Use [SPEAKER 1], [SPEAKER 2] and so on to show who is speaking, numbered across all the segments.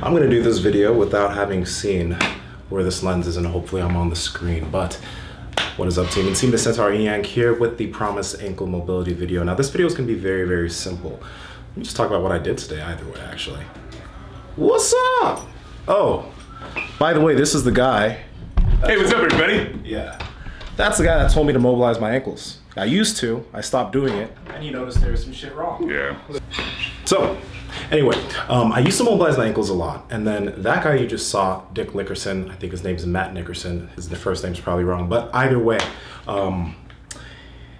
[SPEAKER 1] I'm gonna do this video without having seen where this lens is, and hopefully I'm on the screen. But what is up, team? It's Team the Centaur Yang here with the promised ankle mobility video. Now this video is gonna be very, very simple. Let me just talk about what I did today either way, actually. What's up? Oh, by the way, this is the guy.
[SPEAKER 2] Hey, what's up, everybody?
[SPEAKER 1] Yeah. That's the guy that told me to mobilize my ankles. I used to, I stopped doing it, and you noticed there was some shit wrong.
[SPEAKER 2] Yeah.
[SPEAKER 1] So, anyway, I used to mobilize my ankles a lot, and then that guy you just saw, Dick Lickerson, I think his name's Matt Nickerson, his first name's probably wrong, but either way,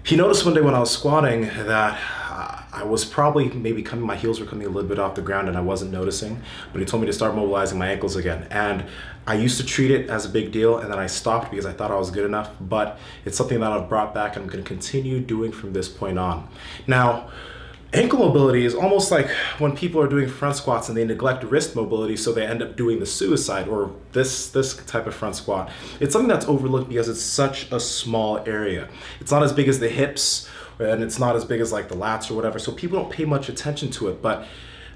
[SPEAKER 1] he noticed one day when I was squatting that I was probably my heels were coming a little bit off the ground and I wasn't noticing, but he told me to start mobilizing my ankles again. And I used to treat it as a big deal, and then I stopped because I thought I was good enough, but it's something that I've brought back and I'm gonna continue doing from this point on. Now, ankle mobility is almost like when people are doing front squats and they neglect wrist mobility, so they end up doing the suicide or this type of front squat. It's something that's overlooked because it's such a small area. It's not as big as the hips, and it's not as big as like the lats or whatever, so people don't pay much attention to it. But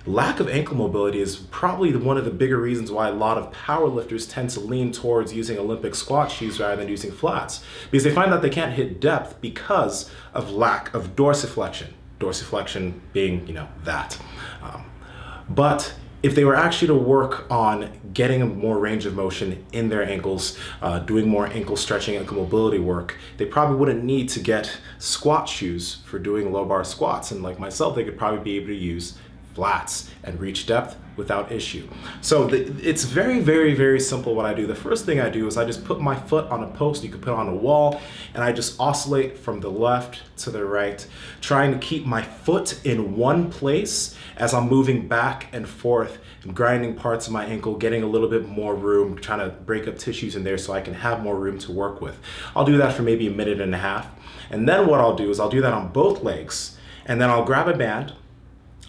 [SPEAKER 1] lack of ankle mobility is probably one of the bigger reasons why a lot of powerlifters tend to lean towards using Olympic squat shoes rather than using flats, because they find that they can't hit depth because of lack of dorsiflexion. Dorsiflexion being, that. But if they were actually to work on getting a more range of motion in their ankles, doing more ankle stretching, ankle mobility work, they probably wouldn't need to get squat shoes for doing low bar squats. And like myself, they could probably be able to use flats and reach depth without issue. So it's very, very, very simple what I do. The first thing I do is I just put my foot on a post, you could put it on a wall, and I just oscillate from the left to the right, trying to keep my foot in one place as I'm moving back and forth and grinding parts of my ankle, getting a little bit more room, trying to break up tissues in there so I can have more room to work with. I'll do that for maybe a minute and a half. And then what I'll do is I'll do that on both legs, and then I'll grab a band,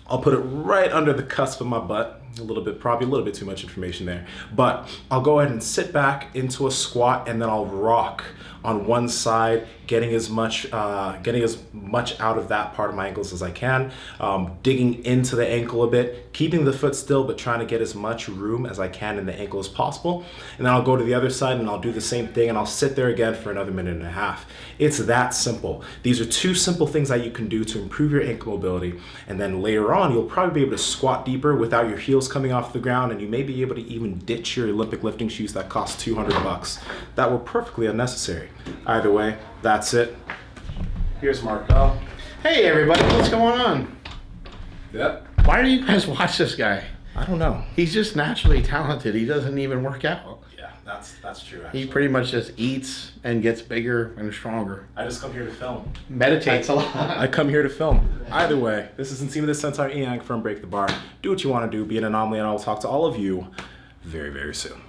[SPEAKER 1] I'll put it right under the cusp of my butt, probably a little bit too much information there, but I'll go ahead and sit back into a squat, and then I'll rock on one side, getting as much out of that part of my ankles as I can, digging into the ankle a bit, keeping the foot still, but trying to get as much room as I can in the ankle as possible. And then I'll go to the other side and I'll do the same thing, and I'll sit there again for another minute and a half. It's that simple. These are two simple things that you can do to improve your ankle mobility. And then later on, you'll probably be able to squat deeper without your heels coming off the ground, and you may be able to even ditch your Olympic lifting shoes that cost $200. That were perfectly unnecessary. Either way, that's it. Here's Mark Bell.
[SPEAKER 3] Hey everybody, what's going on?
[SPEAKER 1] Yep.
[SPEAKER 3] Why do you guys watch this guy?
[SPEAKER 1] I don't know.
[SPEAKER 3] He's just naturally talented. He doesn't even work out.
[SPEAKER 1] Yeah, that's true, actually.
[SPEAKER 3] He pretty much just eats and gets bigger and stronger.
[SPEAKER 1] I just come here to film.
[SPEAKER 3] Meditates a lot.
[SPEAKER 1] I come here to film. Either way, this is Team the Centaur Yang from Break the Bar. Do what you want to do, be an anomaly, and I will talk to all of you very, very soon.